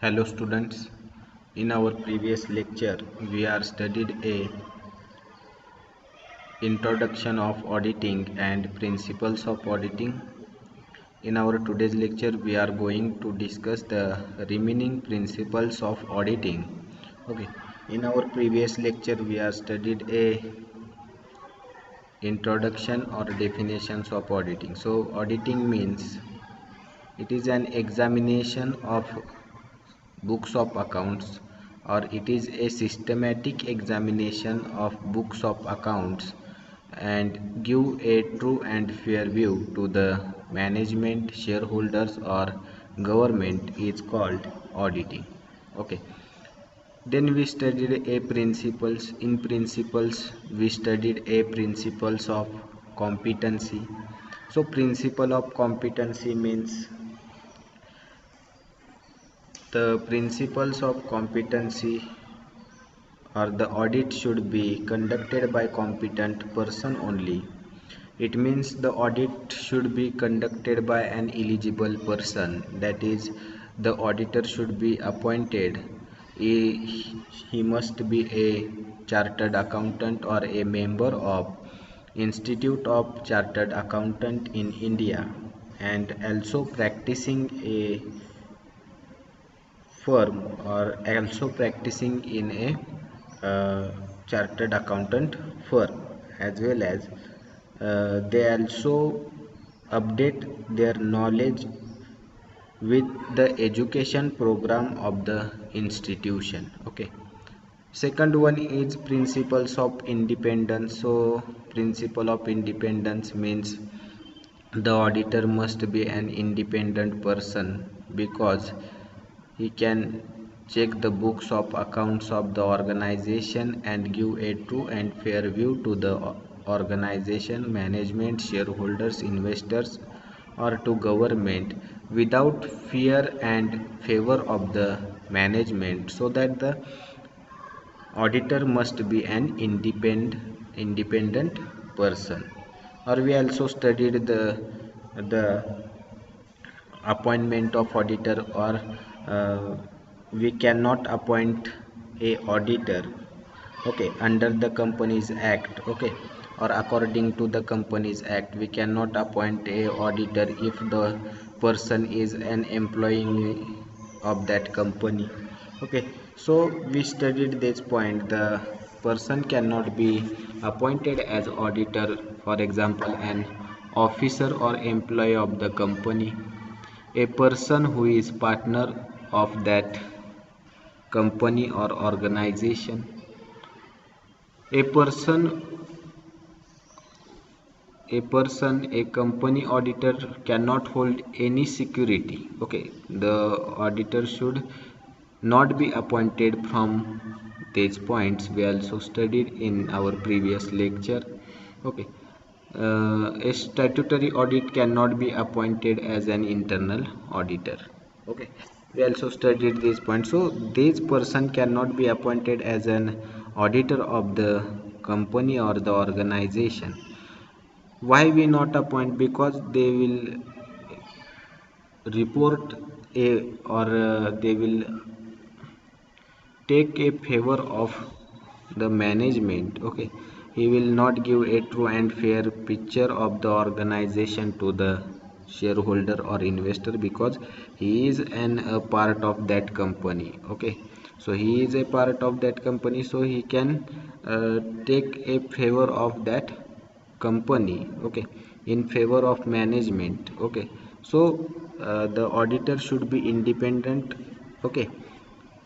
Hello students, in our previous lecture we are studied a introduction of auditing and principles of auditing. In our today's lecture we are going to discuss the remaining principles of auditing. Okay, in our previous lecture we are studied a introduction or definitions of auditing. So auditing means it is an examination of books of accounts, or it is a systematic examination of books of accounts and give a true and fair view to the management, shareholders or government is called auditing. Okay, then we studied a principles. In principles we studied a principles of competency. So principle of competency means the principles of competency or the audit should be conducted by competent person only. It means the audit should be conducted by an eligible person, that is the auditor should be appointed. He must be a chartered accountant or a member of Institute of Chartered Accountant in India and also practicing a firm or also practicing in a chartered accountant firm, as well as they also update their knowledge with the education program of the institution. Okay, second one is principles of independence. So principle of independence means the auditor must be an independent person because he can check the books of accounts of the organization and give a true and fair view to the organization, management, shareholders, investors or to government without fear and favor of the management, so that the auditor must be an independent person. Or we also studied the appointment of auditor, or we cannot appoint a auditor, okay, under the companies act, okay, or according to the companies act we cannot appoint a auditor if the person is an employee of that company. Okay, so we studied this point, the person cannot be appointed as auditor, for example an officer or employee of the company, a person who is partner of that company or organization, a person a company auditor cannot hold any security. Okay, the auditor should not be appointed from these points we also studied in our previous lecture. Okay, a statutory audit cannot be appointed as an internal auditor. Okay, we also studied this point. So this person cannot be appointed as an auditor of the company or the organization. Why we not appoint? Because they will report a, or they will take a favor of the management. Okay, he will not give a true and fair picture of the organization to the shareholder or investor, because he is a part of that company. Okay, so he is a part of that company, so he can take a favor of that company, okay, in favor of management. Okay, so the auditor should be independent, okay,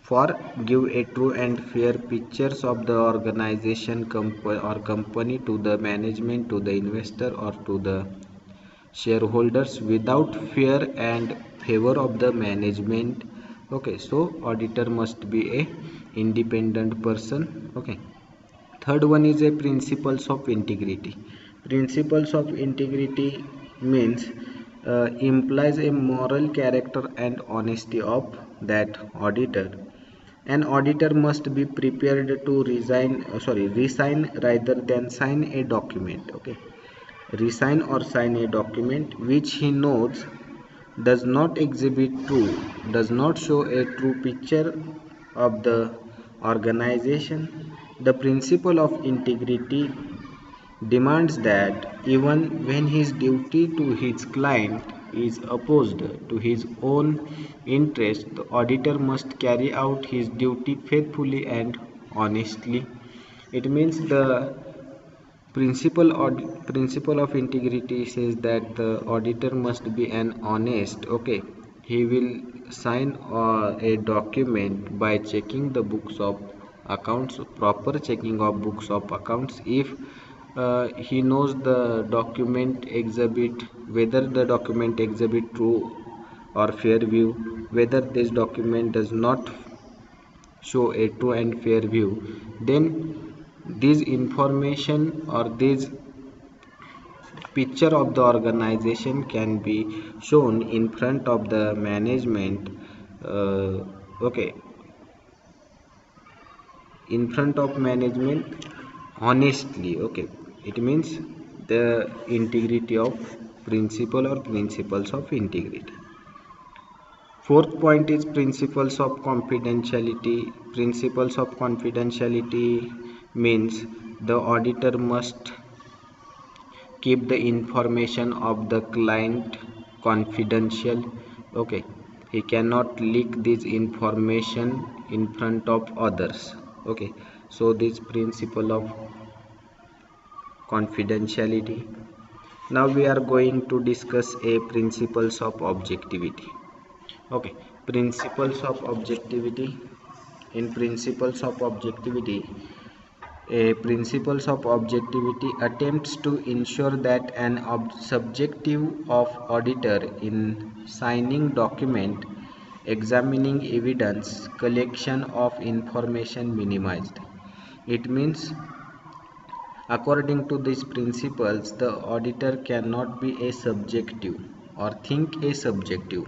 for give a true and fair pictures of the organization or company to the management, to the investor or to the shareholders without fear and favor of the management. Okay, so auditor must be a independent person. Okay, third one is a principles of integrity. Principles of integrity means implies a moral character and honesty of that auditor. An auditor must be prepared to resign rather than sign a document. Okay, resign or sign a document which he knows does not exhibit true, does not show a true picture of the organization. The principle of integrity demands that even when his duty to his client is opposed to his own interest, the auditor must carry out his duty faithfully and honestly. It means the principle of integrity says that the auditor must be an honest. Okay, he will sign a document by checking the books of accounts, proper checking of books of accounts. If he knows the document exhibit, whether the document exhibit true or fair view, whether this document does not show a true and fair view, then this information or this picture of the organization can be shown in front of the management. Okay, in front of management honestly. Okay, it means the integrity of principle or principles of integrity. Fourth point is principles of confidentiality. Principles of confidentiality means the auditor must keep the information of the client confidential. Okay, he cannot leak this information in front of others. Okay, so this principle of confidentiality. Now we are going to discuss a principles of objectivity. Okay, principles of objectivity. In principles of objectivity, a principles of objectivity attempts to ensure that an subjective of auditor in signing document, examining evidence, collection of information minimized. It means according to these principles, the auditor cannot be a subjective or think a subjective.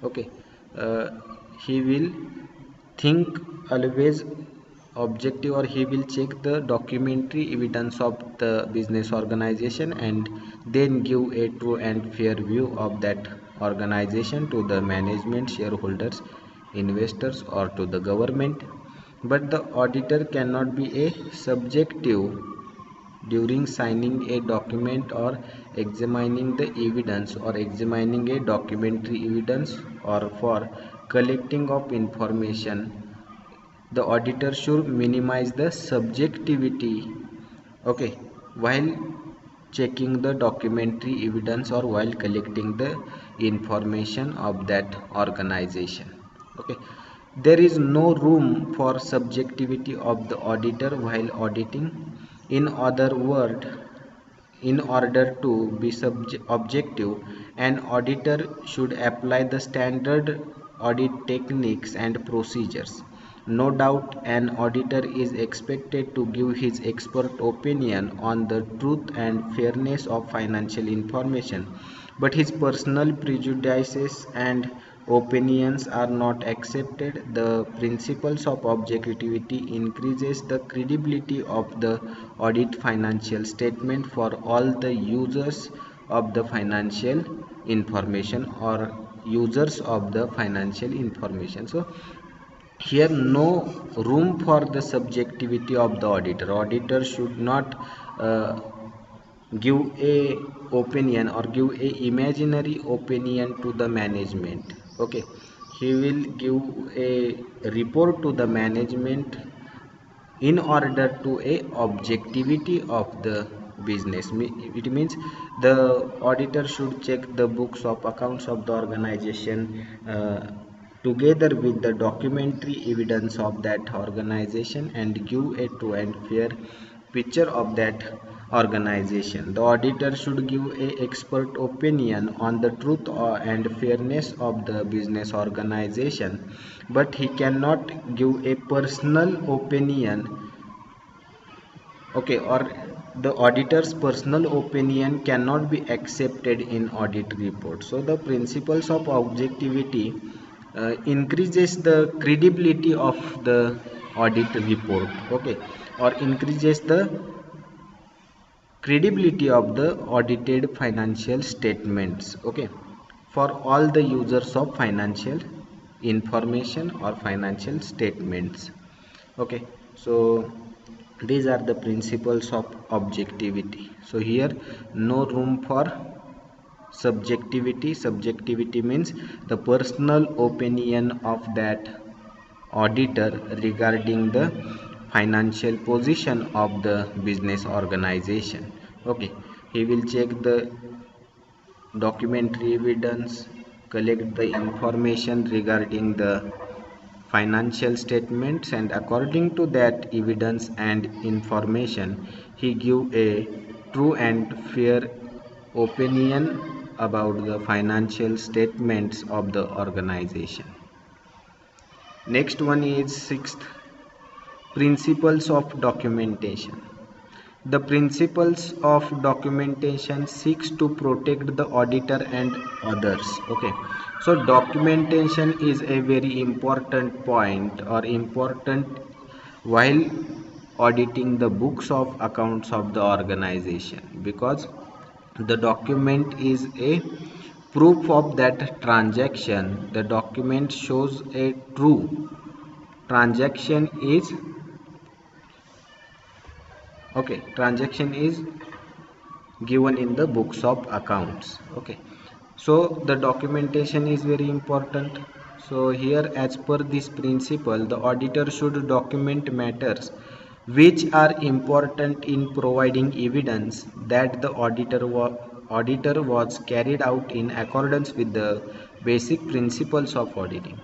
Okay, uh, he will think always objective, or he will check the documentary evidence of the business organization and then give a true and fair view of that organization to the management, shareholders, investors, or to the government. But the auditor cannot be a subjective during signing a document or examining the evidence or examining a documentary evidence or for collecting of information. The auditor should minimize the subjectivity. Okay, while checking the documentary evidence or while collecting the information of that organization. Okay, there is no room for subjectivity of the auditor while auditing. In other words, in order to be objective, an auditor should apply the standard audit techniques and procedures. No doubt, an auditor is expected to give his expert opinion on the truth and fairness of financial information, but his personal prejudices and opinions are not accepted. The principles of objectivity increases the credibility of the audit financial statement for all the users of the financial information or users of the financial information. So here no room for the subjectivity of the auditor. Auditor should not give a opinion or give a imaginary opinion to the management. Okay, he will give a report to the management in order to a objectivity of the business. It means the auditor should check the books of accounts of the organization together with the documentary evidence of that organization and give a true and fair picture of that organization. The auditor should give a expert opinion on the truth and fairness of the business organization, but he cannot give a personal opinion. Okay, or the auditor's personal opinion cannot be accepted in audit report. So the principles of objectivity increases the credibility of the audit report. Okay, or increases the credibility of the audited financial statements. Okay, for all the users of financial information or financial statements. Okay, so these are the principles of objectivity. So here no room for subjectivity. Subjectivity means the personal opinion of that auditor regarding the financial position of the business organization. Okay, he will check the documentary evidence, collect the information regarding the financial statements, and according to that evidence and information, he give a true and fair opinion about the financial statements of the organization. Next one is sixth, principles of documentation. The principles of documentation seeks to protect the auditor and others. Okay, so documentation is a very important point or important while auditing the books of accounts of the organization, because the document is a proof of that transaction. The document shows a true transaction is transaction is given in the books of accounts. Okay, so the documentation is very important. So here, as per this principle, the auditor should document matters which are important in providing evidence that the auditor was carried out in accordance with the basic principles of auditing.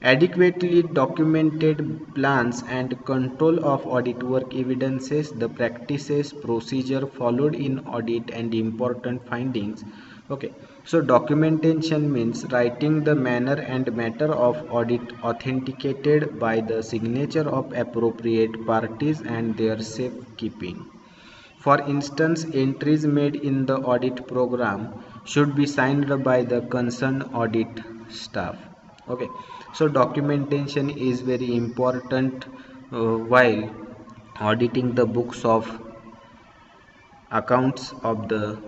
Adequately documented plans and control of audit work evidences the practices, procedure followed in audit and important findings. Okay, so documentation means writing the manner and matter of audit authenticated by the signature of appropriate parties and their safekeeping. For instance, entries made in the audit program should be signed by the concerned audit staff. Okay, so documentation is very important while auditing the books of accounts of the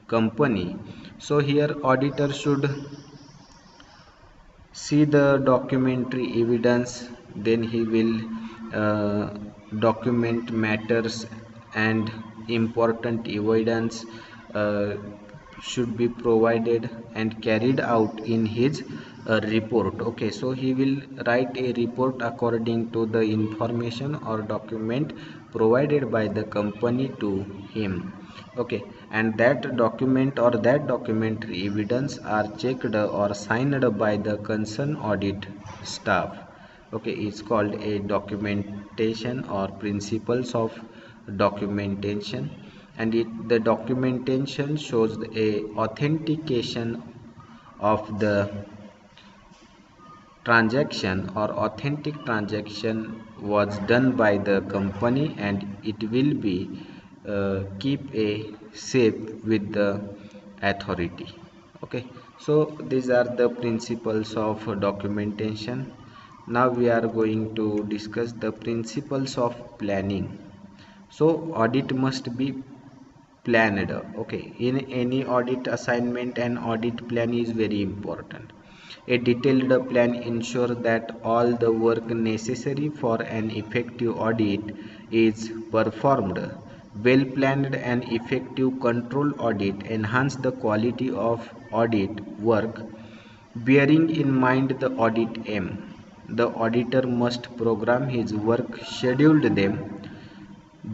company. So here auditor should see the documentary evidence, then he will document matters and important evidence should be provided and carried out in his report. Okay, so he will write a report according to the information or document provided by the company to him. Okay, and that document or that documentary evidence are checked or signed by the concerned audit staff. Okay, it's called a documentation or principles of documentation, and the documentation shows a authentication of the transaction or authentic transaction was done by the company, and it will be keep a safe with the authority. Okay, so these are the principles of documentation. Now we are going to discuss the principles of planning. So audit must be planned. Okay, in any audit assignment, an audit plan is very important. A detailed plan ensures that all the work necessary for an effective audit is performed. Well planned and effective control audit enhance the quality of audit work, bearing in mind the audit aim. The auditor must program his work, schedule them,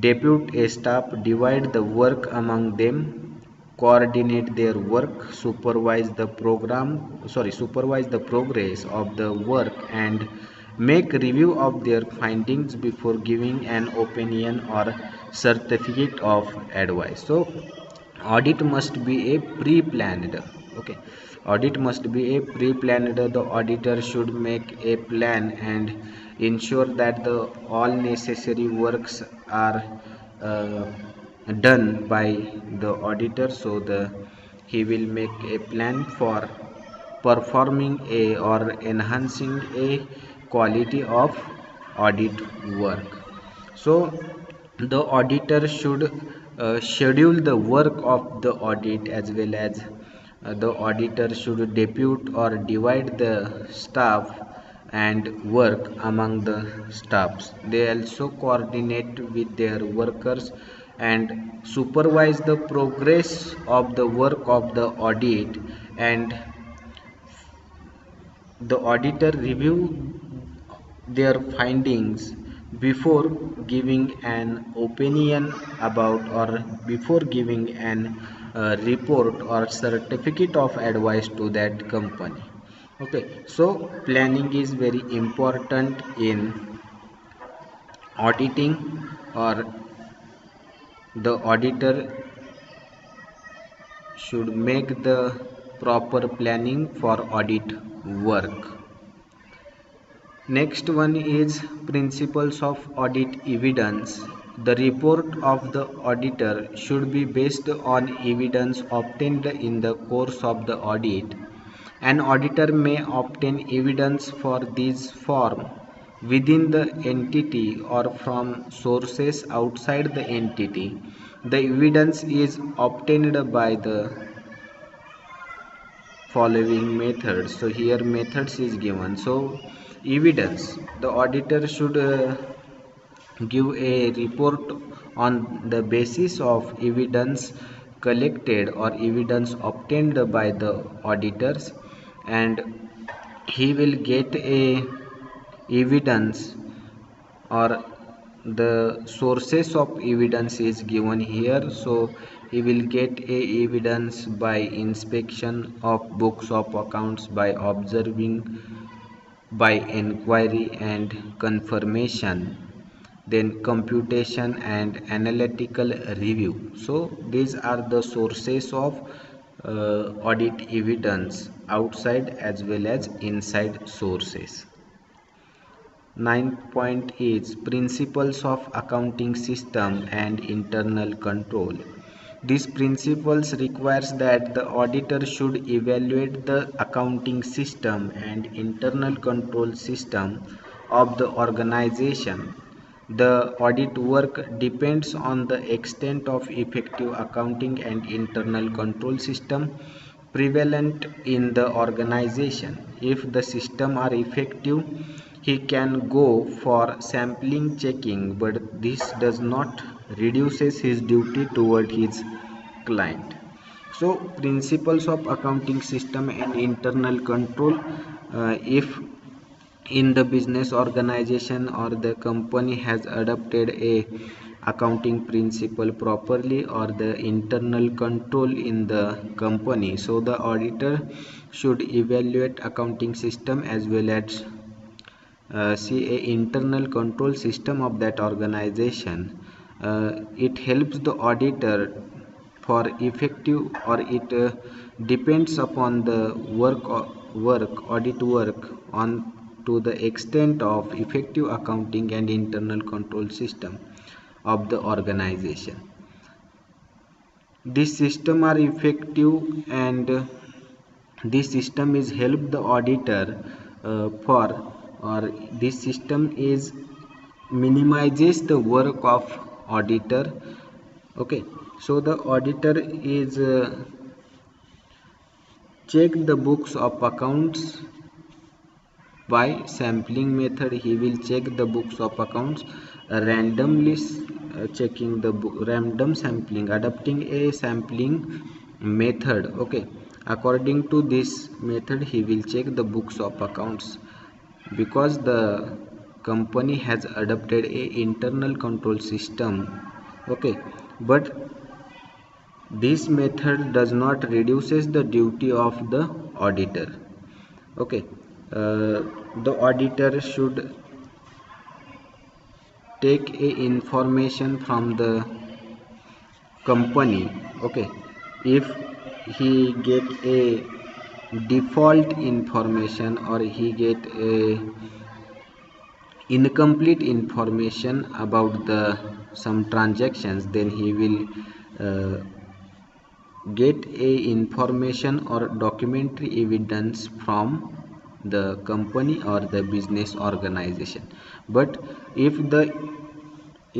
depute a staff, divide the work among them, coordinate their work, supervise the progress of the work, and make review of their findings before giving an opinion or certificate of advice. So audit must be a pre-planned. Okay, audit must be a pre-planned. The auditor should make a plan and ensure that the all necessary works are uh, done by the auditor. So he will make a plan for performing a or enhancing a quality of audit work. So the auditor should schedule the work of the audit as well as the auditor should depute or divide the staff and work among the staffs. They also coordinate with their workers and supervise the progress of the work of the audit, and the auditor review their findings before giving an opinion about, or before giving an report or certificate of advice to that company. Okay, so planning is very important in auditing, or the auditor should make the proper planning for audit work. Next one is principles of audit evidence. The report of the auditor should be based on evidence obtained in the course of the audit. An auditor may obtain evidence for this form within the entity or from sources outside the entity. The evidence is obtained by the following methods. So here methods is given. So evidence, the auditor should give a report on the basis of evidence collected or evidence obtained by the auditors, and he will get a evidence, or the sources of evidence is given here. So he will get a evidence by inspection of books of accounts, by observing, by inquiry and confirmation, then computation and analytical review. So these are the sources of audit evidence, outside as well as inside sources. Ninth point is principles of accounting system and internal control. These principles requires that the auditor should evaluate the accounting system and internal control system of the organization. The audit work depends on the extent of effective accounting and internal control system prevalent in the organization. If the system are effective, he can go for sampling checking, but this does not reduces his duty toward his client. So principles of accounting system and internal control, if in the business organization or the company has adopted a accounting principle properly, or the internal control in the company, so the auditor should evaluate accounting system as well as see a internal control system of that organization. It helps the auditor for effective, or it depends upon the audit work on to the extent of effective accounting and internal control system of the organization. This system are effective, and this system is help the auditor for, or this system is minimizes the work of auditor. Okay, so the auditor is check the books of accounts by sampling method. He will check the books of accounts randomly, checking the random sampling, adopting a sampling method. Okay, according to this method he will check the books of accounts, because the company has adopted a internal control system. Okay, but this method does not reduces the duty of the auditor. Okay, the auditor should take a information from the company. Okay, if he get a default information, or he get a incomplete information about the some transactions, then he will get a information or documentary evidence from the company or the business organization. But if the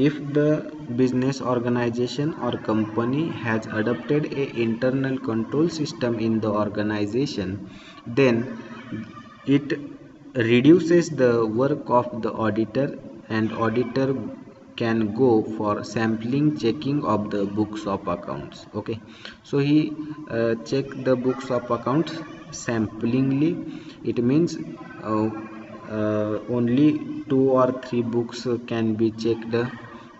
if the business organization or company has adopted a internal control system in the organization, then it reduces the work of the auditor, and auditor can go for sampling checking of the books of accounts. Okay, so he check the books of accounts samplingly. It means only 2 or 3 books can be checked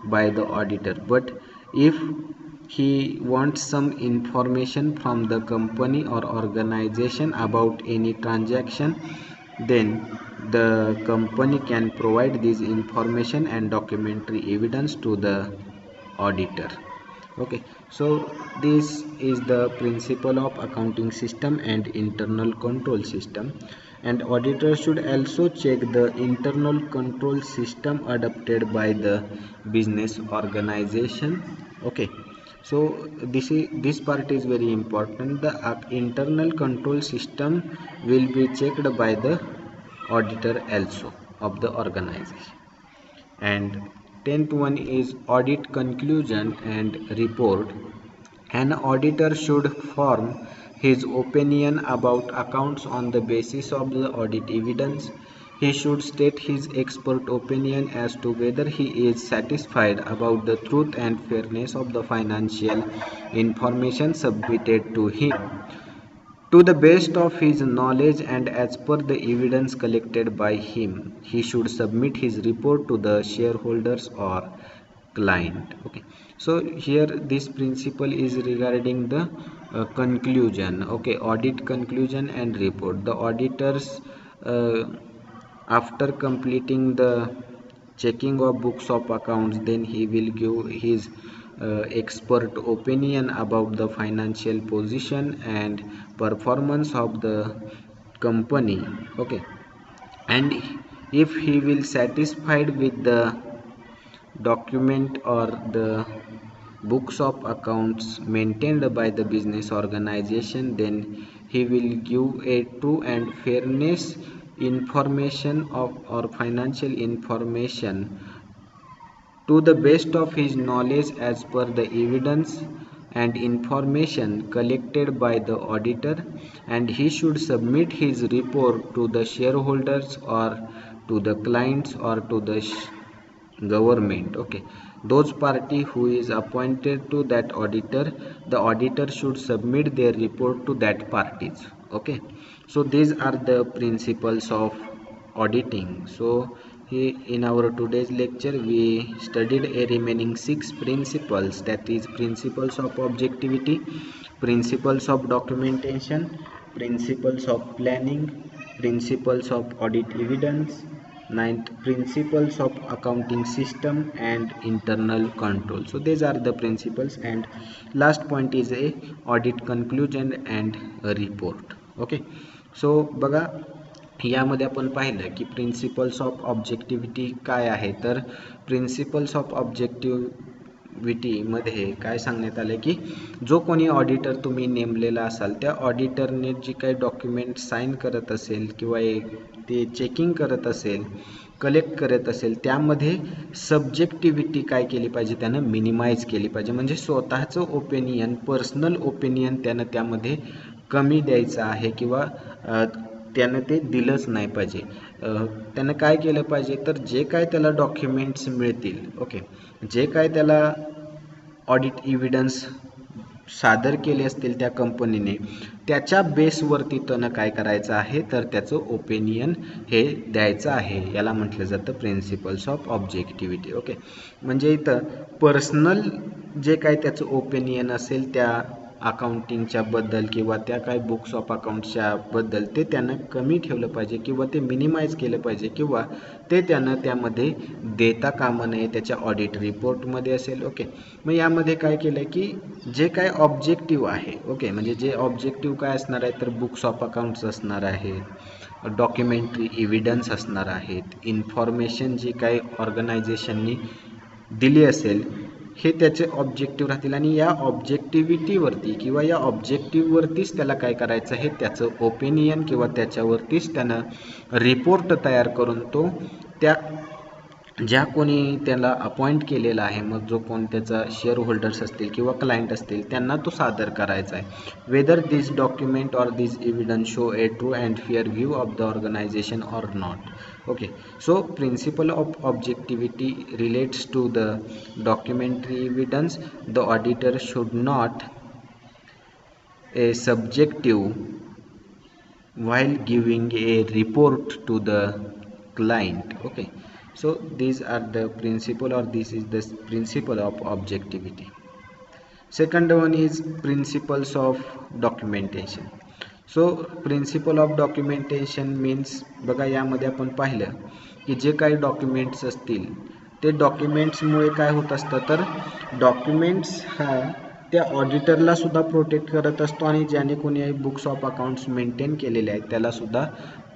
by the auditor, but if he wants some information from the company or organization about any transaction, then the company can provide this information and documentary evidence to the auditor. Okay, so this is the principle of accounting system and internal control system, and auditor should also check the internal control system adopted by the business organization. Okay, so this part is very important. The internal control system will be checked by the auditor also of the organization. And 10th one is audit conclusion and report. An auditor should form his opinion about accounts on the basis of the audit evidence. He should state his expert opinion as to whether he is satisfied about the truth and fairness of the financial information submitted to him. To the best of his knowledge and as per the evidence collected by him, he should submit his report to the shareholders or client. Okay, so here this principle is regarding the conclusion. Okay, audit conclusion and report. The auditors, after completing the checking of books of accounts, then he will give his expert opinion about the financial position and performance of the company. Okay, and if he will satisfied with the document or the books of accounts maintained by the business organization, then he will give a true and fairness information of or financial information to the best of his knowledge as per the evidence and information collected by the auditor, and he should submit his report to the shareholders or to the clients or to the government. Okay, those party who is appointed to that auditor, the auditor should submit their report to that parties. Okay, so these are the principles of auditing. So in our today's lecture we studied a remaining 6 principles, that is principles of objectivity, principles of documentation, principles of planning, principles of audit evidence, ninth principles of accounting system, and internal control. So these are the principles, and last point is a audit conclusion and a report. Okay, so बघा यामध्ये आपण पाहिलं की principles of ऑब्जेक्टिव्हिटी काय आहे, तर principles of ऑब्जेक्टिव्हिटीमध्ये काय सांगण्यात आलं की जो कोणी ऑडिटर तुम्ही नेमलेला असाल त्या ऑडिटरने जी काही डॉक्युमेंट साईन करत असेल किंवा ते चेकिंग करत असेल, कलेक्ट करत असेल, त्यामध्ये सब्जेक्टिव्हिटी काय केली पाहिजे, त्यानं मिनिमाइज केली पाहिजे. म्हणजे स्वतःचं ओपिनियन, पर्सनल ओपिनियन त्यानं त्यामध्ये कमी द्यायचं आहे किंवा त्यानं ते दिलंच नाही पाहिजे. त्यानं काय केलं पाहिजे, तर जे काय त्याला डॉक्युमेंट्स मिळतील, ओके, जे काय त्याला ऑडिट एव्हिडन्स सादर केले असतील त्या कंपनीने, त्याच्या बेसवरती त्यानं काय करायचं आहे, तर त्याचं ओपिनियन हे द्यायचं आहे. याला म्हटलं जातं प्रिन्सिपल्स ऑफ ऑब्जेक्टिव्हिटी. ओके, म्हणजे इथं पर्सनल जे काय त्याचं ओपिनियन असेल त्या अकाउंटिंगच्या बद्दल किंवा त्या काय बुक्स ऑफ अकाउंट्सच्या बद्दल, ते त्यानं कमी ठेवलं पाहिजे किंवा ते मिनिमाइज केलं पाहिजे किंवा ते त्यानं त्यामध्ये देता कामा नये, त्याच्या ऑडिट रिपोर्टमध्ये असेल. ओके, मग यामध्ये काय केलं की जे काय ऑब्जेक्टिव्ह आहे, ओके, म्हणजे जे ऑब्जेक्टिव्ह काय असणार आहे, तर बुक्स ऑफ अकाउंट्स असणार आहेत, डॉक्युमेंटरी एव्हिडन्स असणार आहेत, इन्फॉर्मेशन जी काही ऑर्गनायझेशननी दिली असेल हे त्याचे ऑब्जेक्टिव्ह राहतील. आणि या ऑब्जेक्टिव्हिटीवरती किंवा या ऑब्जेक्टिव्हवरतीच त्याला काय करायचं आहे, त्याचं ओपिनियन किंवा त्याच्यावरतीच त्यानं रिपोर्ट तयार करून तो त्या ज्या कोणी त्याला अपॉइंट केलेला आहे, मग जो कोण त्याचा शेअर होल्डर्स असतील किंवा क्लायंट असतील त्यांना तो सादर करायचा आहे. Whether this document or this evidence show a true and fair view of the organisation or not. Okay, so principle of objectivity relates to the documentary evidence. The auditor should not a subjective while giving a report to the client. Okay, so these are the principle, or this is the principle of objectivity. Second one is principles of documentation. So principle of documentation means बघा यामध्ये आपण पाहिलं की जे काही documents असतील ते डॉक्युमेंट्समुळे काय होत असतं, तर डॉक्युमेंट्स हा त्या ऑडिटरला सुद्धा प्रोटेक्ट करत असतो आणि ज्याने कोणी बुक्स ऑफ अकाउंट्स मेंटेन केलेले आहेत त्याला सुद्धा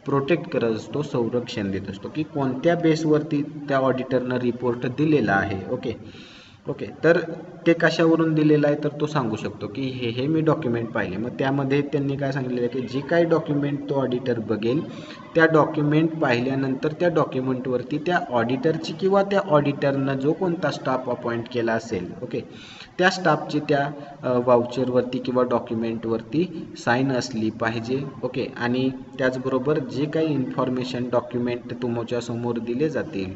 प्रोटेक्ट करत असतो, संरक्षण देत असतो की कोणत्या बेसवरती त्या ऑडिटरनं रिपोर्ट दिलेला आहे. ओके, तर ते कशावरून दिलेलं आहे तर तो सांगू शकतो की हे मी डॉक्युमेंट पाहिले. मग त्यामध्ये त्यांनी काय सांगितलेलं आहे की जे काही डॉक्युमेंट तो ऑडिटर बघेल त्या डॉक्युमेंट पाहिल्यानंतर त्या डॉक्युमेंटवरती त्या ऑडिटरची किंवा त्या ऑडिटरनं जो कोणता स्टाफ अपॉइंट केला असेल, ओके, त्या स्टाफची त्या वाउचरवरती किंवा डॉक्युमेंटवरती साईन असली पाहिजे. ओके, आणि त्याचबरोबर जे काही इन्फॉर्मेशन डॉक्युमेंट तुमच्या समोर दिले जातील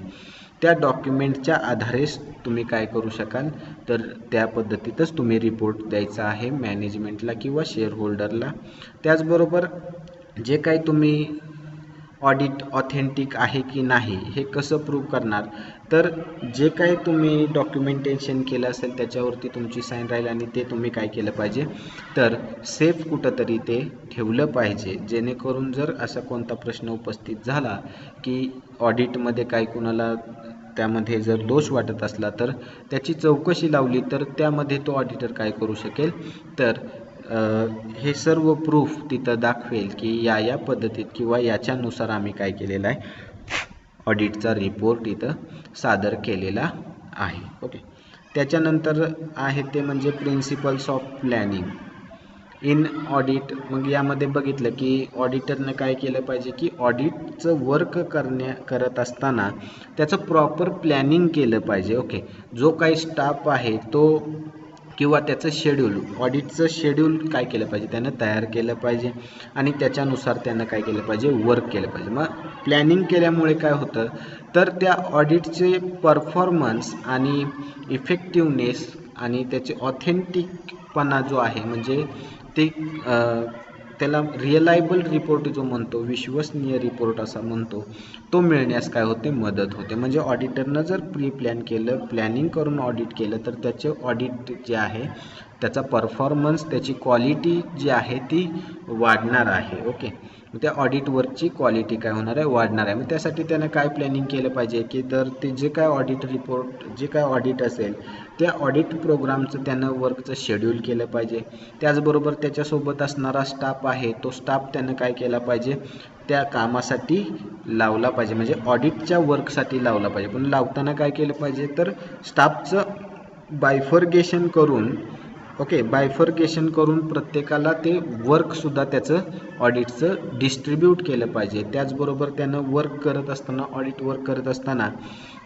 त्या डॉक्युमेंटच्या आधारेच तुम्ही काय करू शकाल, तर त्या पद्धतीतच तुम्ही रिपोर्ट द्यायचा आहे मॅनेजमेंटला किंवा शेअर होल्डरला. त्याचबरोबर जे काही तुम्ही ऑडिट ऑथेंटिक आहे की नाही हे कसं प्रूव्ह करणार, तर जे काही तुम्ही डॉक्युमेंटेशन केलं असेल त्याच्यावरती तुमची साईन राहील आणि ते तुम्ही काय केलं पाहिजे, तर सेफ कुठंतरी ते ठेवलं पाहिजे, जेणेकरून जर असा कोणता प्रश्न उपस्थित झाला की ऑडिटमध्ये काय कुणाला त्यामध्ये जर दोष वाटत असला तर त्याची चौकशी लावली तर त्यामध्ये तो ऑडिटर काय करू शकेल, तर हे सर्व प्रूफ तिथं दाखवेल की या पद्धतीत किंवा याच्यानुसार आम्ही काय केलेलं आहे, ऑडिटचा रिपोर्ट इथं सादर केलेला आहे. ओके, त्याच्यानंतर आहे ते म्हणजे principles of planning in audit. मग यामध्ये बघितलं की ऑडिटरनं काय केलं पाहिजे की ऑडिटचं वर्क करत असताना त्याचं प्रॉपर प्लॅनिंग केलं पाहिजे. ओके, जो काही स्टाफ आहे तो किंवा त्याचं शेड्यूल, ऑडिटचं शेड्यूल काय केलं पाहिजे त्यानं तयार केलं पाहिजे आणि त्याच्यानुसार त्यानं काय केलं पाहिजे, वर्क केलं पाहिजे. मग प्लॅनिंग केल्यामुळे काय होतं, तर त्या ऑडिटचे परफॉर्मन्स आणि इफेक्टिव्हनेस आणि त्याचे ऑथेंटिकपणा जो आहे म्हणजे ते त्याला रिअलायबल रिपोर्ट जो म्हणतो, विश्वसनीय रिपोर्ट असा म्हणतो, तो मिळण्यास काय होते, मदत होते. म्हणजे ऑडिटरनं जर प्री प्लॅन केलं, प्लॅनिंग करून ऑडिट केलं तर त्याचे ऑडिट जे आहे त्याचा परफॉर्मन्स, त्याची क्वालिटी जी आहे ती वाढणार आहे. ओके, त्या ऑडिटवरची क्वालिटी काय होणार आहे, वाढणार आहे. मग त्यासाठी त्यानं काय प्लॅनिंग केलं पाहिजे की तर ते जे काय ऑडिट रिपोर्ट, जे काय ऑडिट असेल त्या ऑडिट प्रोग्रामचं त्यानं वर्कचं शेड्यूल केलं पाहिजे. त्याचबरोबर त्याच्यासोबत असणारा स्टाफ आहे तो स्टाफ त्यानं काय केला पाहिजे, त्या कामासाठी लावला पाहिजे, म्हणजे ऑडिटच्या वर्कसाठी लावला पाहिजे. पण लावताना काय केलं पाहिजे, तर स्टाफचं बायफर्गेशन करून, ओके, बायफर्गेशन करून प्रत्येकाला ते वर्कसुद्धा त्याचं ऑडिटचं डिस्ट्रीब्यूट केलं पाहिजे. त्याचबरोबर त्यानं वर्क करत असताना, ऑडिट वर्क करत असताना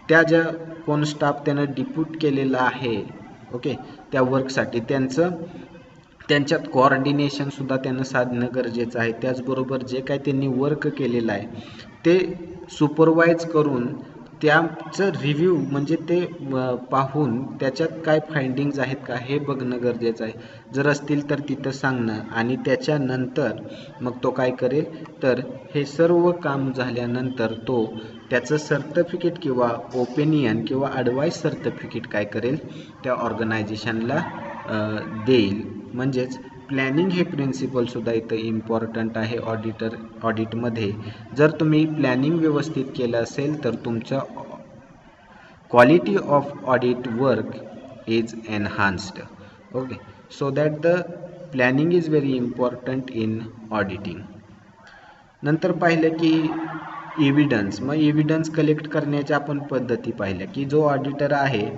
त्या ज्या कोण स्टाफ त्यानं डिप्यूट केलेला आहे, ओके, त्या वर्कसाठी त्यांच्यात कोऑर्डिनेशनसुद्धा त्यानं साधणं गरजेचं आहे. त्याचबरोबर जे काय त्यांनी वर्क केलेलं आहे ते सुपरवाईज करून त्याचं रिव्ह्यू म्हणजे ते पाहून त्याच्यात काय फाइंडिंग्ज आहेत का हे बघणं गरजेचं आहे. जर असतील तर तिथं सांगणं आणि त्याच्यानंतर मग तो काय करेल, तर हे सर्व काम झाल्यानंतर तो त्याचं सर्टिफिकेट किंवा ओपिनियन किंवा ॲडवाईस सर्टिफिकेट काय करेल, त्या ऑर्गनायझेशनला देईल. म्हणजेच प्लॅनिंग हे प्रिन्सिपलसुद्धा इथं इम्पॉर्टंट आहे ऑडिटमध्ये. जर तुम्ही प्लॅनिंग व्यवस्थित केलं असेल तर तुमचं quality of audit work is enhanced. Okay, so that the planning is very important in auditing. नंतर पाहिलं की एव्हिडन्स. मग एव्हिडन्स कलेक्ट करण्याच्या आपण पद्धती पाहिल्या की जो ऑडिटर आहे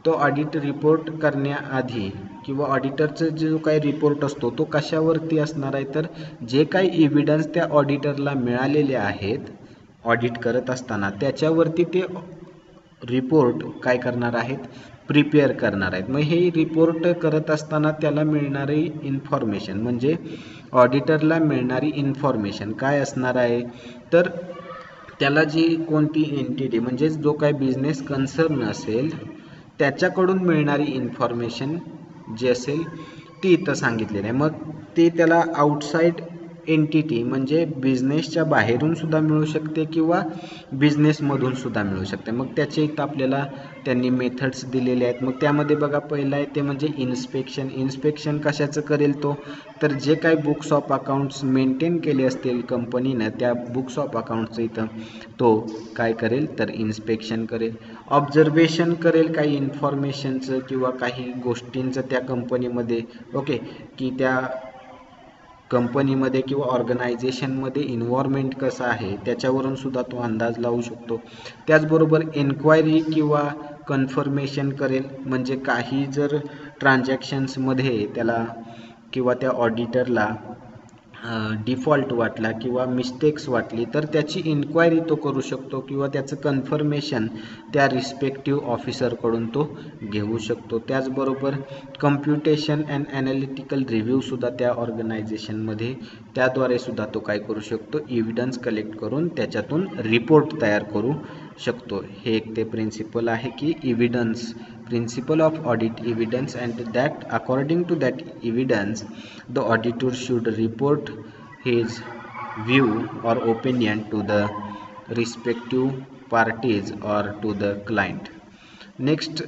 तो ऑडिट रिपोर्ट करण्याआधी किंवा ऑडिटरचा जो काही रिपोर्ट असतो तो कशावरती असणार आहे, तर जे काही एव्हिडन्स त्या ऑडिटरला मिळालेले आहेत ऑडिट करत असताना त्याच्यावरती ते रिपोर्ट काय करणार आहेत, प्रिपेअर करणार आहेत. मग हे रिपोर्ट करत असताना त्याला मिळणारी इन्फॉर्मेशन म्हणजे ऑडिटरला मिळणारी इन्फॉर्मेशन काय असणार आहे, तर त्याला जी कोणती एंटिटी म्हणजे जो काय बिझनेस कन्सर्न असेल त्याच्याकडून मिळणारी इन्फॉर्मेशन जी असेल ती इथं सांगितलेली आहे. मग ते त्याला आउटसाईड एंटिटी म्हणजे बिझनेसच्या बाहेरून सुद्धा मिळू शकते किंवा बिझनेसमधून सुद्धा मिळू शकते. मग त्याचे इथं आपल्याला त्यांनी मेथड्स दिलेले आहेत. मग त्यामध्ये बघा पहिलं आहे ते म्हणजे इन्स्पेक्शन कशाचं करेल तो, तर जे काही बुक्स ऑफ अकाउंट्स मेंटेन केले असतील कंपनीनं त्या बुक्स ऑफ अकाउंट्सचं इथं तो काय करेल तर इन्स्पेक्शन करेल. ऑब्झर्वेशन करेल काही इन्फॉर्मेशनचं किंवा काही गोष्टींचं त्या कंपनीमध्ये ओके की त्या कंपनीमध्ये किंवा ऑर्गनायझेशनमध्ये इन्व्हॉर्मेंट कसं आहे त्याच्यावरून सुद्धा तो अंदाज लावू शकतो. त्याचबरोबर एन्क्वायरी किंवा कन्फर्मेशन करेल म्हणजे काही जर ट्रान्झॅक्शन्समध्ये त्याला किंवा त्या ऑडिटरला डिफॉल्ट वाटला किंवा मिस्टेक्स वाटली तर त्याची इन्क्वायरी तो करू शकतो किंवा त्याचं कन्फर्मेशन त्या रिस्पेक्टिव्ह ऑफिसरकडून तो घेऊ शकतो. त्याचबरोबर कम्प्युटेशन अँड ॲनालिटिकल रिव्ह्यूसुद्धा त्या ऑर्गनायझेशनमध्ये त्याद्वारे सुद्धा तो काय करू शकतो, एव्हिडन्स कलेक्ट करून त्याच्यातून रिपोर्ट तयार करू शकतो. हे एक ते प्रिन्सिपल आहे की evidence principle of audit evidence and that according to that evidence the auditor should report his view or opinion to the respective parties or to the client. Next,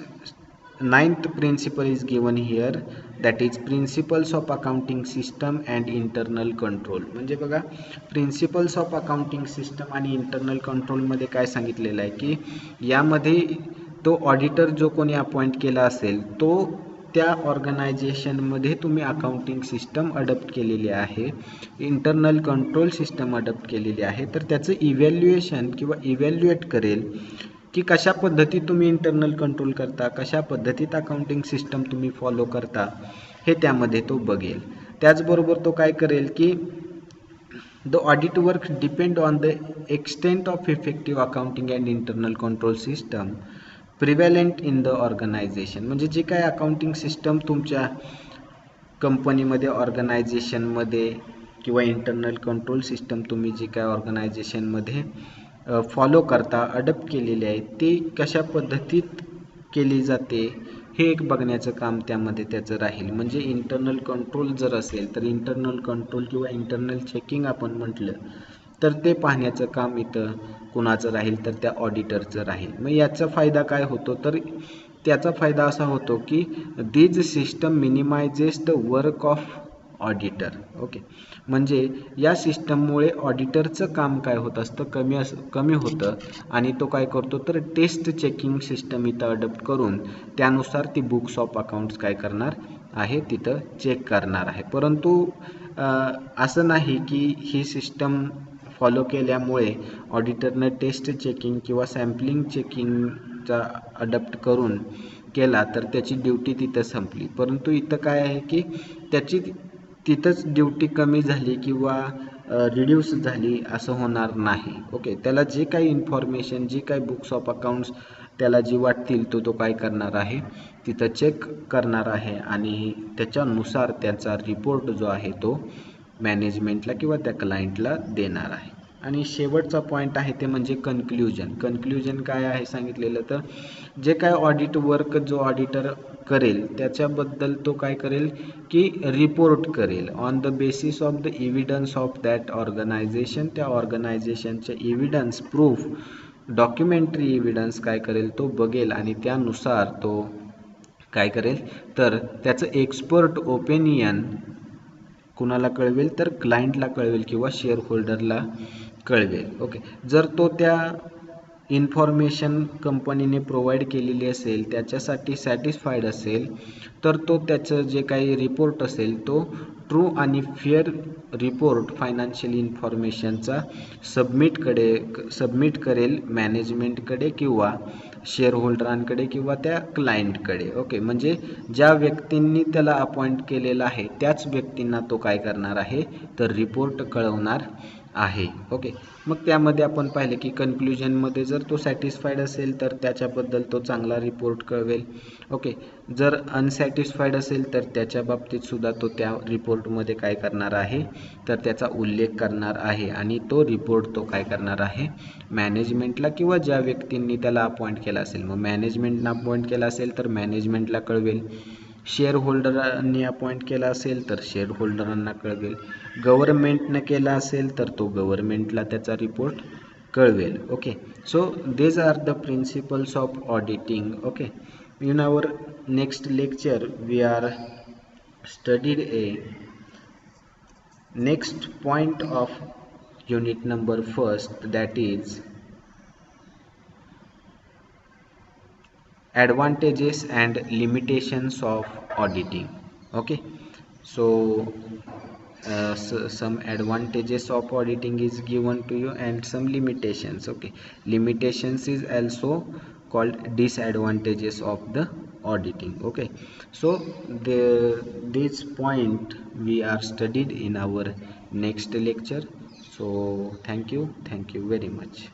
ninth principle is given here, that is principles of accounting system and internal control. म्हणजे बघा principles of accounting system आणि internal कंट्रोलमध्ये काय सांगितलेलं आहे की यामध्ये तो ऑडिटर जो कोणी अपॉइंट केला असेल तो त्या ऑर्गनायझेशनमध्ये तुम्ही अकाउंटिंग सिस्टम अडॉप्ट केलेली आहे, इंटरनल कंट्रोल सिस्टम अडॉप्ट केलेली आहे, तर त्याचं इव्हॅल्युएशन किंवा इव्हॅल्युएट करेल की कशा पद्धतीत तुम्ही इंटरनल कंट्रोल करता, कशा पद्धतीत अकाउंटिंग सिस्टम तुम्ही फॉलो करता हे त्यामध्ये तो बघेल. त्याचबरोबर तो काय करेल की the audit work depend on the extent of effective accounting and internal control system prevalent in the organisation. म्हणजे जे काय अकाउंटिंग सिस्टम तुमच्या कंपनीमध्ये ऑर्गनायझेशनमध्ये किंवा इंटरनल कंट्रोल सिस्टम तुम्ही जी काय ऑर्गनायझेशनमध्ये फॉलो करता अडॉप्ट केलेले आहे ते कशा पद्धतीत केली जाते हे एक बघण्याचं काम त्यामध्ये त्याचं राहील. म्हणजे इंटरनल कंट्रोल जर असेल तर इंटरनल कंट्रोल किंवा इंटरनल चेकिंग आपण म्हटलं तर ते पाहण्याचं काम इथं कुणाचं राहील तर त्या ऑडिटरचं राहील. मग याचा फायदा काय होतो तर त्याचा फायदा असा होतो की this system minimises the work of auditor. Okay म्हणजे या सिस्टममुळे ऑडिटरचं काम काय होत असतं कमी होतं आणि तो काय करतो तर टेस्ट चेकिंग सिस्टम इथं अडॉप्ट करून त्यानुसार ती बुक्स ऑफ अकाउंट्स काय करणार आहे तिथं चेक करणार आहे. परंतु असं नाही की ही सिस्टम फॉलो केल्यामुळे ऑडिटरनं टेस्ट चेकिंग किंवा सॅम्पलिंग चेकिंगचा अडॉप्ट करून केला तर त्याची ड्युटी तिथं संपली. परंतु इथं काय आहे की त्याची तिथंच ड्युटी कमी झाली किंवा रिड्यूस झाली असं होणार नाही. ओके त्याला जे काही इन्फॉर्मेशन जी काही बुक्स ऑफ अकाउंट्स त्याला जी वाटतील तो काय करणार आहे तिथं चेक करणार आहे आणि त्याच्यानुसार त्याचा रिपोर्ट जो आहे तो मॅनेजमेंटला किंवा त्या क्लायंटला देणार आहे. आणि शेवटचा पॉईंट आहे ते म्हणजे कन्क्ल्युजन काय आहे सांगितलेलं तर जे काय ऑडिट वर्क जो ऑडिटर करेल त्याच्याबद्दल तो काय करेल की रिपोर्ट करेल on the basis of the evidence of that organization. त्या ऑर्गनायझेशनचे एव्हिडन्स प्रूफ डॉक्युमेंटरी एव्हिडन्स काय करेल तो बघेल आणि त्यानुसार तो काय करेल तर त्याचं एक्सपर्ट ओपिनियन कुणाला कळवेल तर क्लायंटला कळवेल किंवा शेअर होल्डरला कळवेल. ओके जर तो त्या इन्फॉर्मेशन कंपनीने प्रोव्हाइड केलेली असेल त्याच्यासाठी सॅटिस्फाईड असेल तर तो त्याचं जे काही रिपोर्ट असेल तो ट्रू आणि फेअर रिपोर्ट फायनान्शियल इन्फॉर्मेशनचा सबमिट करेल मॅनेजमेंटकडे किंवा शेअर होल्डरांकडे किंवा त्या क्लायंटकडे. ओके म्हणजे ज्या व्यक्तींनी त्याला अपॉइंट केलेला आहे त्याच व्यक्तींना तो काय करणार आहे तर रिपोर्ट कळवणार आहे. ओके, मग त्यामध्ये आपण पाहिले की कन्क्लुजनमध्ये जर तो सॅटिस्फाईड असेल तर त्याच्याबद्दल तो चांगला रिपोर्ट कळवेल. ओके, जर अनसॅटिस्फाईड असेल तर त्याच्या बाबतीत सुद्धा तो त्या रिपोर्टमध्ये काय करणार आहे, तर त्याचा उल्लेख करणार आहे आणि तो रिपोर्ट तो काय करणार आहे, मॅनेजमेंटला किंवा ज्या व्यक्तींनी त्याला अपॉइंट केला असेल, मग मॅनेजमेंटनं अपॉइंट केला असेल तर मॅनेजमेंटला कळवेल, शेअर होल्डरांनी अपॉइंट केला असेल तर शेअर होल्डरांना कळवेल, गव्हर्नमेंटनं केला असेल तर तो गव्हर्नमेंटला त्याचा report कळवेल. Okay, so these are the principles of auditing. Okay, in our next lecture we are studied a next point of unit number first, that is advantages and limitations of auditing. Okay, so some advantages of auditing is given to you and some limitations. Okay, limitations is also called disadvantages of the auditing. Okay, so this point we are studied in our next lecture. So thank you very much.